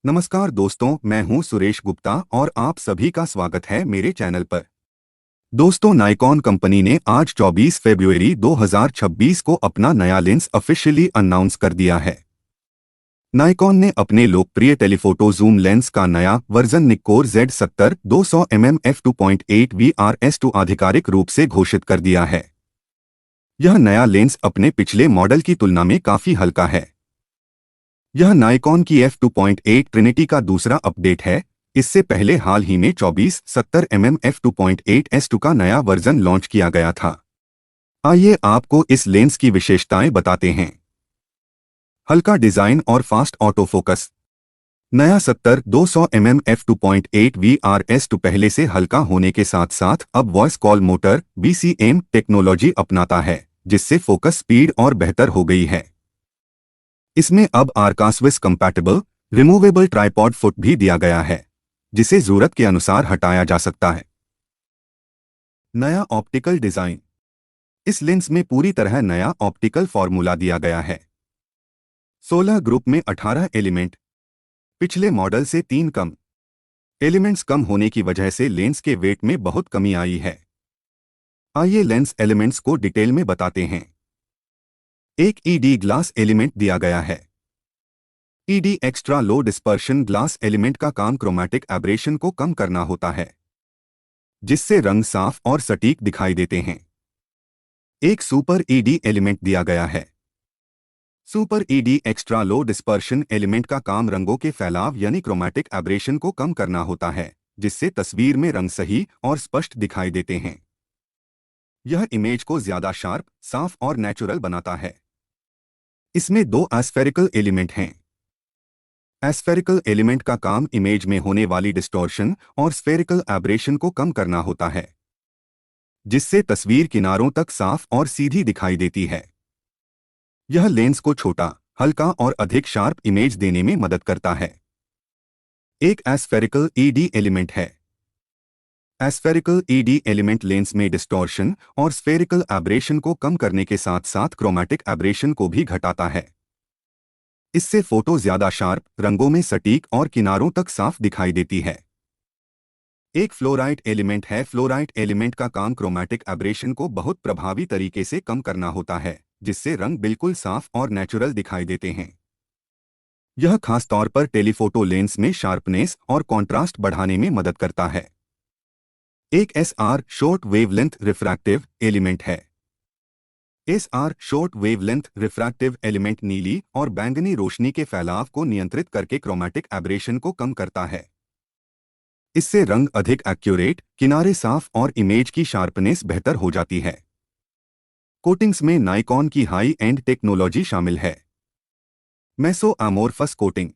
नमस्कार दोस्तों, मैं हूं सुरेश गुप्ता और आप सभी का स्वागत है मेरे चैनल पर। दोस्तों, नाइकॉन कंपनी ने आज 24 फरवरी 2026 को अपना नया लेंस ऑफिशियली अनाउंस कर दिया है। नाइकॉन ने अपने लोकप्रिय टेलीफोटो जूम लेंस का नया version निकोर Z70 200 mm f2.8 VRS2 आधिकारिक रूप से घोषित कर दिया है। यह नया लेंस अपने पिछले मॉडल की तुलना में काफी हल्का है। यह नाइकॉन की f2.8 ट्रिनिटी का दूसरा अपडेट है। इससे पहले हाल ही में 24-70 mm f2.8 S2 का नया वर्जन लॉन्च किया गया था। आइए आपको इस लेंस की विशेषताएं बताते हैं। हल्का डिजाइन और फास्ट ऑटो फोकस। नया 70-200 mm f2.8 VRS2 पहले से हल्का होने के साथ साथ अब voice coil motor BCM technology अपनाता है, जिससे फोकस स्पीड और बेहतर हो गई है। इसमें अब आर्कास्विस कंपैटिबल रिमूवेबल ट्राइपॉड फुट भी दिया गया है, जिसे जरूरत के अनुसार हटाया जा सकता है। नया ऑप्टिकल डिजाइन। इस लेंस में पूरी तरह नया ऑप्टिकल फॉर्मूला दिया गया है। 16 ग्रुप में 18 एलिमेंट, पिछले मॉडल से 3 कम। एलिमेंट्स कम होने की वजह से लेंस के वेट में बहुत कमी आई है। आइए लेंस एलिमेंट्स को डिटेल में बताते हैं। एक ईडी ग्लास एलिमेंट दिया गया है। ईडी एक्स्ट्रा लो डिस्पर्शन ग्लास एलिमेंट का काम क्रोमैटिक एब्रेशन को कम करना होता है, जिससे रंग साफ और सटीक दिखाई देते हैं। एक सुपर ईडी एलिमेंट दिया गया है। सुपर ईडी एक्स्ट्रा लो डिस्पर्शन एलिमेंट का काम रंगों के फैलाव यानी क्रोमैटिक एब्रेशन को कम करना होता है, जिससे तस्वीर में रंग सही और स्पष्ट दिखाई देते हैं। यह इमेज को ज्यादा शार्प, साफ और नेचुरल बनाता है। इसमें 2 एस्फेरिकल एलिमेंट हैं। एस्फेरिकल एलिमेंट का काम इमेज में होने वाली डिस्टॉर्शन और स्फेरिकल एब्रेशन को कम करना होता है, जिससे तस्वीर किनारों तक साफ और सीधी दिखाई देती है। यह लेंस को छोटा, हल्का और अधिक शार्प इमेज देने में मदद करता है। एक एस्फेरिकल ईडी एलिमेंट है। एस्फेरिकल ईडी एलिमेंट लेंस में डिस्टॉर्शन और स्फेरिकल एब्रेशन को कम करने के साथ साथ क्रोमैटिक एब्रेशन को भी घटाता है। इससे फोटो ज्यादा शार्प, रंगों में सटीक और किनारों तक साफ दिखाई देती है। एक फ्लोराइट एलिमेंट है। फ्लोराइट एलिमेंट का काम क्रोमैटिक एब्रेशन को बहुत प्रभावी तरीके से कम करना होता है, जिससे रंग बिल्कुल साफ और नेचुरल दिखाई देते हैं। यह खासतौर पर टेलीफोटो लेंस में शार्पनेस और कॉन्ट्रास्ट बढ़ाने में मदद करता है। एक SR short wavelength refractive element है। SR short wavelength refractive element नीली और बैंगनी रोशनी के फैलाव को नियंत्रित करके क्रोमैटिक एब्रेशन को कम करता है। इससे रंग अधिक एक्यूरेट, किनारे साफ और इमेज की शार्पनेस बेहतर हो जाती है। कोटिंग्स में नाइकॉन की हाई एंड टेक्नोलॉजी शामिल है। Meso amorphous coating,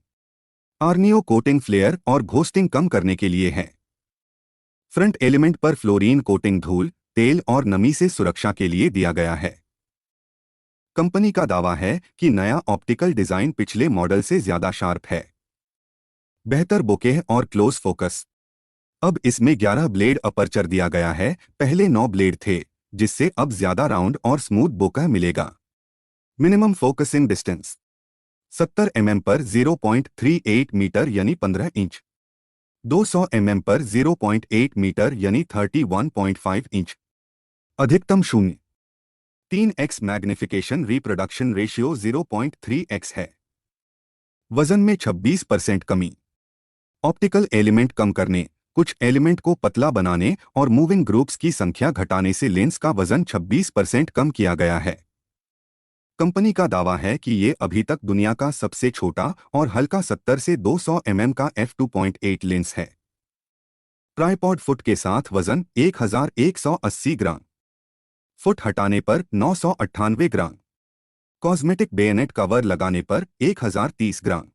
Arneo coating flare और घोस्टिंग कम करने के लिए है। फ्रंट एलिमेंट पर फ्लोरीन कोटिंग धूल, तेल और नमी से सुरक्षा के लिए दिया गया है। कंपनी का दावा है कि नया ऑप्टिकल डिजाइन पिछले मॉडल से ज्यादा शार्प है। बेहतर बोकेह और क्लोज फोकस। अब इसमें 11 ब्लेड अपर्चर दिया गया है, पहले 9 ब्लेड थे, जिससे अब ज्यादा राउंड और स्मूथ बोकेह मिलेगा। मिनिमम फोकसिंग डिस्टेंस 70 mm पर 0.38 मीटर यानी 15 इंच, 200 mm पर 0.8 मीटर यानी 31.5 इंच, अधिकतम 0.3x magnification reproduction ratio 0.3x है। वजन में 26% कमी। ऑप्टिकल एलिमेंट कम करने, कुछ एलिमेंट को पतला बनाने और मूविंग ग्रुप्स की संख्या घटाने से लेंस का वजन 26% कम किया गया है। कंपनी का दावा है कि ये अभी तक दुनिया का सबसे छोटा और हल्का 70 से 200 mm का f2.8 लेंस है। ट्राइपॉड फुट के साथ वजन 1180 ग्राम, फुट हटाने पर 998 ग्राम, कॉस्मेटिक बेयनेट कवर लगाने पर 1030 ग्राम।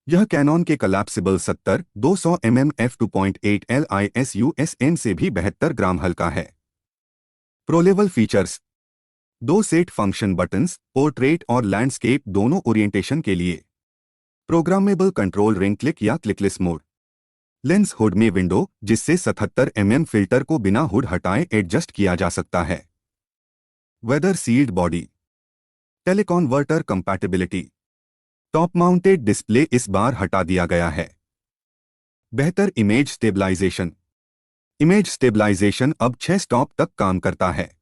यह कैनॉन के कोलैप्सिबल 70-200 mm f2.8 LISUSN से भी 72 ग्राम हल्का है। Pro level features: 2 set function buttons, portrait और लैंडस्केप दोनों ओरिएंटेशन के लिए। प्रोग्रामेबल कंट्रोल रिंग क्लिक या क्लिकलेस मोड। लेंस हुड में विंडो, जिससे 77 mm फिल्टर को बिना हुड हटाए एडजस्ट किया जा सकता है। Weather sealed body. Teleconverter compatibility. Top mounted display इस बार हटा दिया गया है। बेहतर इमेज स्टेबलाइजेशन। इमेज स्टेबलाइजेशन अब 6 स्टॉप तक काम करता है।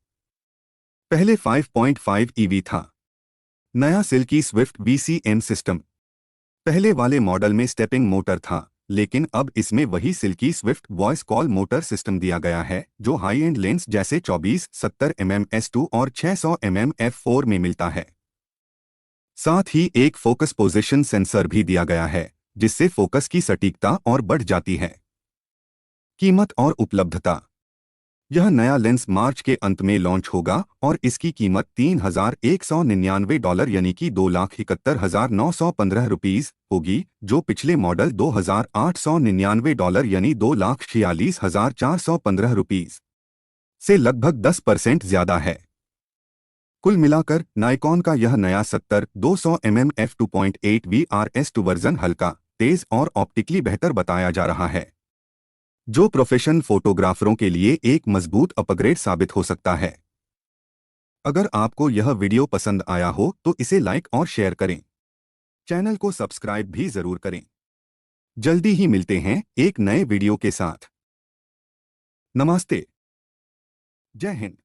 पहले 5.5 ईवी था। नया सिल्की स्विफ्ट VCM सिस्टम। पहले वाले मॉडल में स्टेपिंग मोटर था, लेकिन अब इसमें वही silky swift voice coil motor system दिया गया है जो हाई एंड लेंस जैसे 24-70 mm S2 और 600 mm f4 में मिलता है। साथ ही एक फोकस पोजीशन सेंसर भी दिया गया है, जिससे फोकस की सटीकता और बढ़ जाती है। कीमत और उपलब्धता। यह नया लेंस मार्च के अंत में लॉन्च होगा और इसकी कीमत $3,199 यानी कि $2,71,915 होगी, जो पिछले मॉडल $2,899 यानी $2,46,415 से लगभग 10% ज्यादा है। कुल मिलाकर नाइकॉन का यह नया 70-200 mm f2.8 VRS2 वर्जन हल्का, तेज और ऑप्टिकली बेहतर बताया जा रहा है, जो प्रोफेशनल फोटोग्राफरों के लिए एक मजबूत अपग्रेड साबित हो सकता है। अगर आपको यह वीडियो पसंद आया हो तो इसे लाइक और शेयर करें। चैनल को सब्सक्राइब भी जरूर करें। जल्दी ही मिलते हैं एक नए वीडियो के साथ। नमस्ते। जय हिंद।